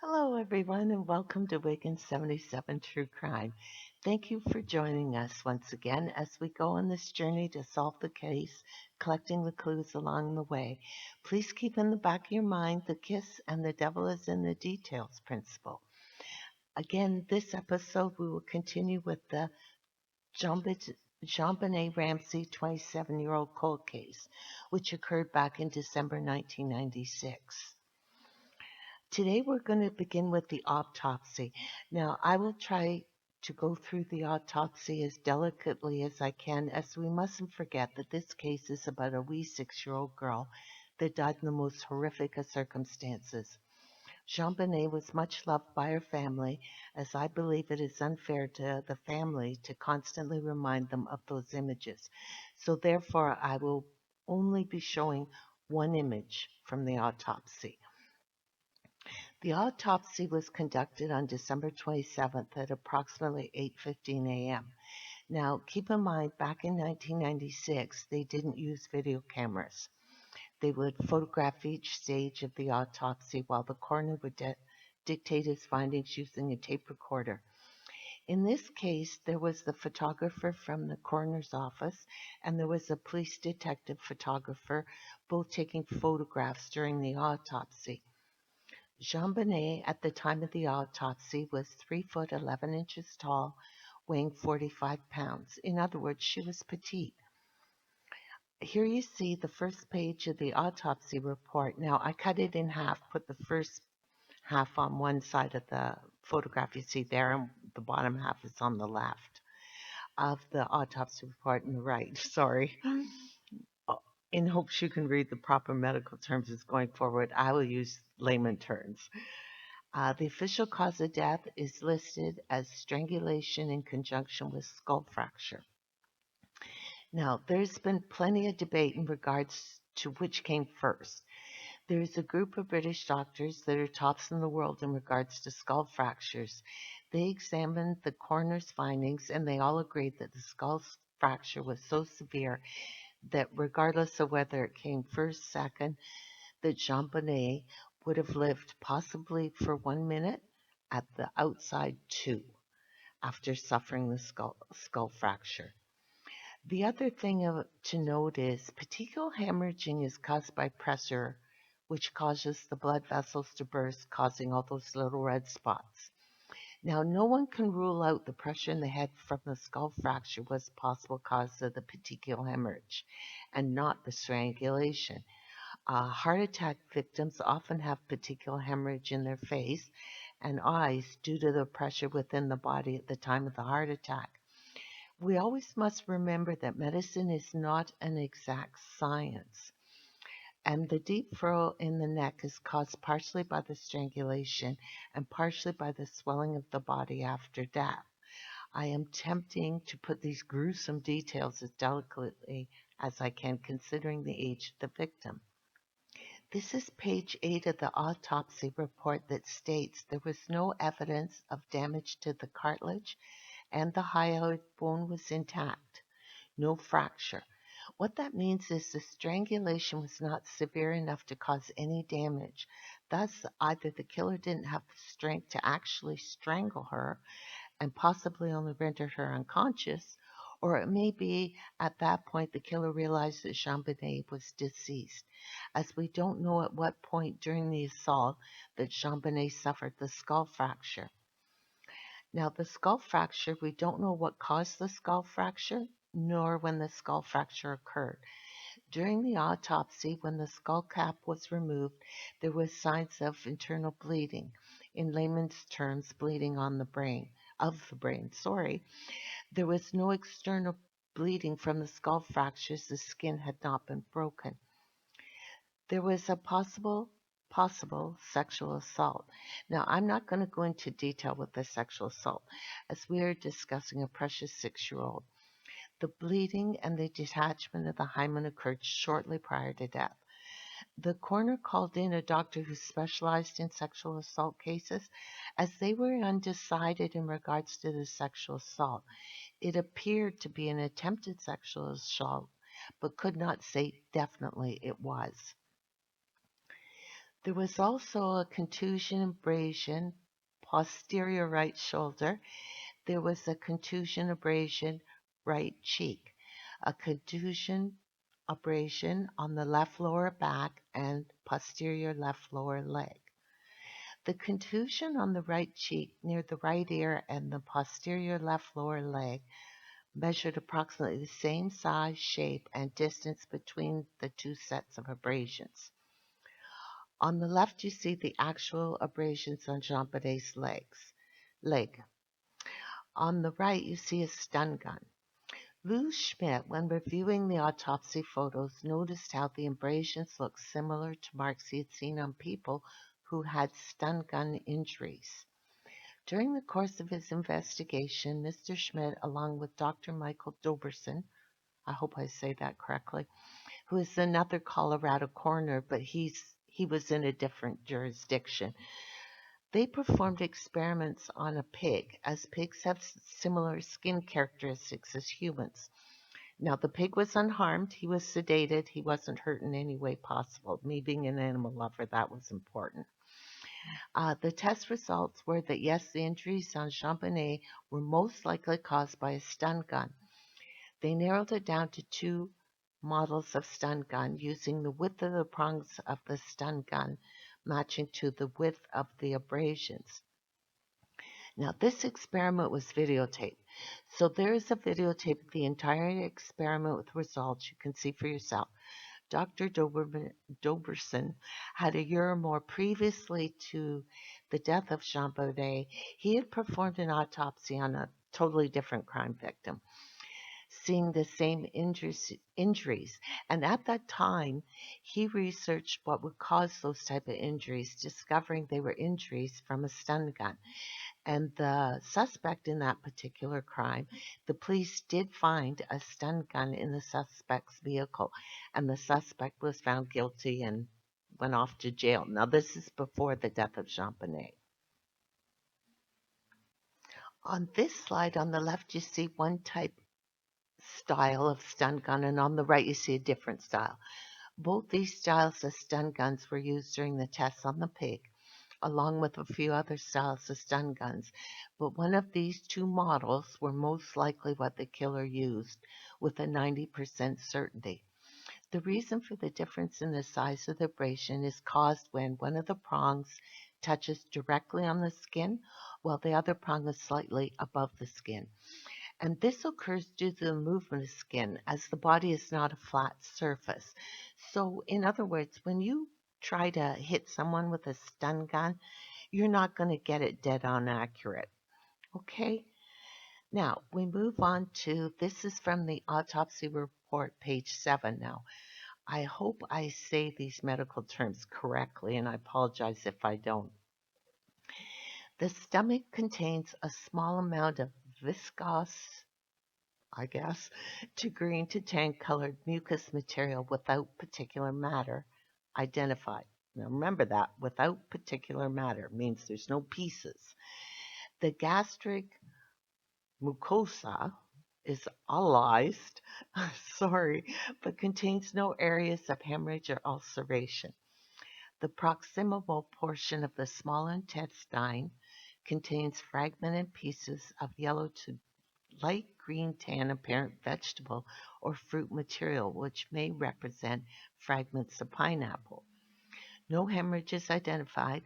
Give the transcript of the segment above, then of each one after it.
Hello, everyone, and welcome to Wigan 77 True Crime. Thank you for joining us once again as we go on this journey to solve the case, collecting the clues along the way. Please keep in the back of your mind the kiss and the devil is in the details principle. Again, this episode we will continue with the JonBenet Ramsey 27-year-old cold case, which occurred back in December 1996. Today we're going to begin with the autopsy. Now, I will try to go through the autopsy as delicately as I can, as we mustn't forget that this case is about a wee 6-year-old girl that died in the most horrific of circumstances. JonBenet was much loved by her family, as I believe it is unfair to the family to constantly remind them of those images. So therefore, I will only be showing one image from the autopsy. The autopsy was conducted on December 27th at approximately 8:15 a.m. Now, keep in mind, back in 1996, they didn't use video cameras. They would photograph each stage of the autopsy while the coroner would dictate his findings using a tape recorder. In this case, there was the photographer from the coroner's office and there was a police detective photographer, both taking photographs during the autopsy. JonBenet, at the time of the autopsy, was 3 foot 11 inches tall, weighing 45 pounds. In other words, she was petite. Here you see the first page of the autopsy report. Now, I cut it in half, put the first half on one side of the photograph you see there, and the bottom half is on the left of the autopsy report on the right. Sorry. In hopes you can read the proper medical terms as going forward, I will use layman terms. The official cause of death is listed as strangulation in conjunction with skull fracture. Now, there's been plenty of debate in regards to which came first. There is a group of British doctors that are tops in the world in regards to skull fractures. They examined the coroner's findings and they all agreed that the skull fracture was so severe that regardless of whether it came first, second, that JonBenet would have lived possibly for 1 minute, at the outside 2, after suffering the skull fracture. The other thing to note is petechial hemorrhaging is caused by pressure, which causes the blood vessels to burst, causing all those little red spots. Now, no one can rule out the pressure in the head from the skull fracture was possible cause of the petechial hemorrhage and not the strangulation. Heart attack victims often have petechial hemorrhage in their face and eyes due to the pressure within the body at the time of the heart attack. We always must remember that medicine is not an exact science, and the deep furrow in the neck is caused partially by the strangulation and partially by the swelling of the body after death. I am attempting to put these gruesome details as delicately as I can, considering the age of the victim. This is page 8 of the autopsy report that states there was no evidence of damage to the cartilage and the hyoid bone was intact. No fracture. What that means is the strangulation was not severe enough to cause any damage. Thus, either the killer didn't have the strength to actually strangle her and possibly only rendered her unconscious, or it may be at that point the killer realized that JonBenet was deceased, as we don't know at what point during the assault that JonBenet suffered the skull fracture. Now, the skull fracture, we don't know what caused the skull fracture, nor when the skull fracture occurred. During the autopsy, when the skull cap was removed, there was signs of internal bleeding. In layman's terms, bleeding on the brain, There was no external bleeding from the skull fractures. The skin had not been broken. There was a possible sexual assault. Now, I'm not going to go into detail with the sexual assault, as we are discussing a precious 6-year-old. The bleeding and the detachment of the hymen occurred shortly prior to death. The coroner called in a doctor who specialized in sexual assault cases, as they were undecided in regards to the sexual assault. It appeared to be an attempted sexual assault, but could not say definitely it was. There was also a contusion abrasion, posterior right shoulder. There was a contusion abrasion, right cheek. A contusion abrasion on the left lower back and posterior left lower leg. The contusion on the right cheek near the right ear and the posterior left lower leg measured approximately the same size, shape, and distance between the two sets of abrasions. On the left, you see the actual abrasions on JonBenet's leg. On the right, you see a stun gun. Lou Schmidt, when reviewing the autopsy photos, noticed how the abrasions looked similar to marks he had seen on people who had stun gun injuries. During the course of his investigation, Mr. Schmidt, along with Dr. Michael Doberson, I hope I say that correctly, who is another Colorado coroner, but he was in a different jurisdiction. They performed experiments on a pig, as pigs have similar skin characteristics as humans. Now, the pig was unharmed. He was sedated. He wasn't hurt in any way possible. Me being an animal lover, that was important. The test results were that, yes, the injuries on JonBenet were most likely caused by a stun gun. They narrowed it down to two models of stun gun using the width of the prongs of the stun gun matching to the width of the abrasions. Now, this experiment was videotaped. So there is a videotape of the entire experiment with results you can see for yourself. Dr. Doberson had a year or more previously to the death of JonBenet. He had performed an autopsy on a totally different crime victim, seeing the same injuries. And at that time, he researched what would cause those type of injuries, discovering they were injuries from a stun gun. And the suspect in that particular crime, the police did find a stun gun in the suspect's vehicle, and the suspect was found guilty and went off to jail. Now, this is before the death of JonBenet. On this slide on the left, you see one type style of stun gun, and on the right, you see a different style. Both these styles of stun guns were used during the tests on the pig, along with a few other styles of stun guns, but one of these two models were most likely what the killer used, with a 90% certainty. The reason for the difference in the size of the abrasion is caused when one of the prongs touches directly on the skin, while the other prong is slightly above the skin. And this occurs due to the movement of skin, as the body is not a flat surface. So, in other words, when you try to hit someone with a stun gun, you're not going to get it dead on accurate. Okay? Now, we move on to, this is from the autopsy report, page 7 now. I hope I say these medical terms correctly, and I apologize if I don't. The stomach contains a small amount of viscous, I guess, to green to tan colored mucous material without particular matter identified. Now remember that, without particular matter means there's no pieces. The gastric mucosa is alliced, but contains no areas of hemorrhage or ulceration. The proximal portion of the small intestine contains fragmented pieces of yellow to light green tan apparent vegetable or fruit material, which may represent fragments of pineapple. No hemorrhage is identified.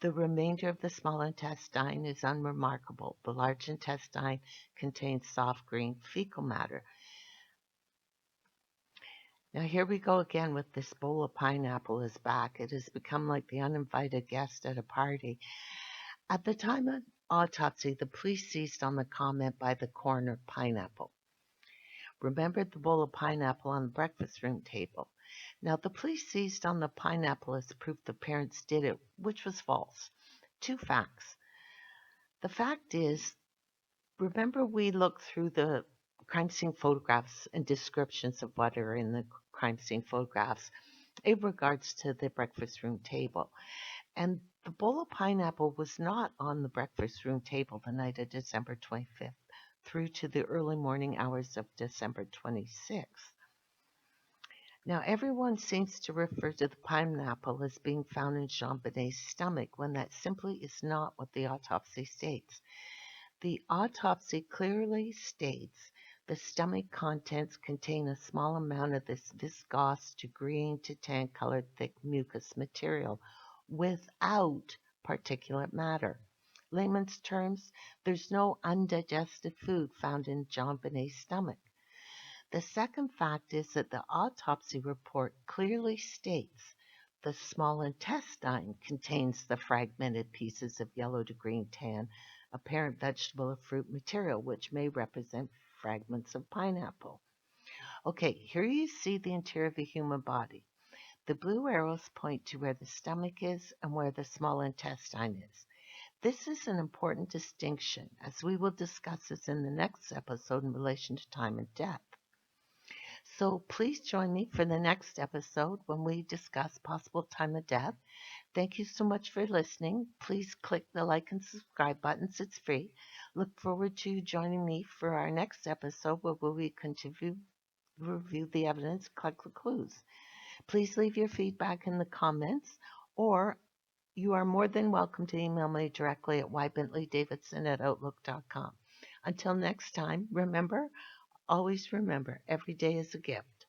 The remainder of the small intestine is unremarkable. The large intestine contains soft green fecal matter. Now here we go again with this bowl of pineapple is back. It has become like the uninvited guest at a party. At the time of autopsy, the police seized on the comment by the coroner, pineapple. Remembered the bowl of pineapple on the breakfast room table. Now, the police seized on the pineapple as proof the parents did it, which was false. Two facts. The fact is, remember we looked through the crime scene photographs and descriptions of what are in the crime scene photographs in regards to the breakfast room table. And the bowl of pineapple was not on the breakfast room table the night of December 25th through to the early morning hours of December 26th. Now, everyone seems to refer to the pineapple as being found in JonBenet's stomach when that simply is not what the autopsy states. The autopsy clearly states the stomach contents contain a small amount of this viscous to green to tan colored thick mucus material without particulate matter. Layman's terms, there's no undigested food found in JonBenet's stomach. The second fact is that the autopsy report clearly states the small intestine contains the fragmented pieces of yellow to green tan, apparent vegetable or fruit material, which may represent fragments of pineapple. Okay, here you see the interior of a human body. The blue arrows point to where the stomach is and where the small intestine is. This is an important distinction, as we will discuss this in the next episode in relation to time and death. So please join me for the next episode when we discuss possible time of death. Thank you so much for listening. Please click the like and subscribe buttons. It's free. Look forward to you joining me for our next episode where we continue review the evidence, collect the clues. Please leave your feedback in the comments, or you are more than welcome to email me directly at ybentleyddavidson@outlook.com. Until next time, always remember, every day is a gift.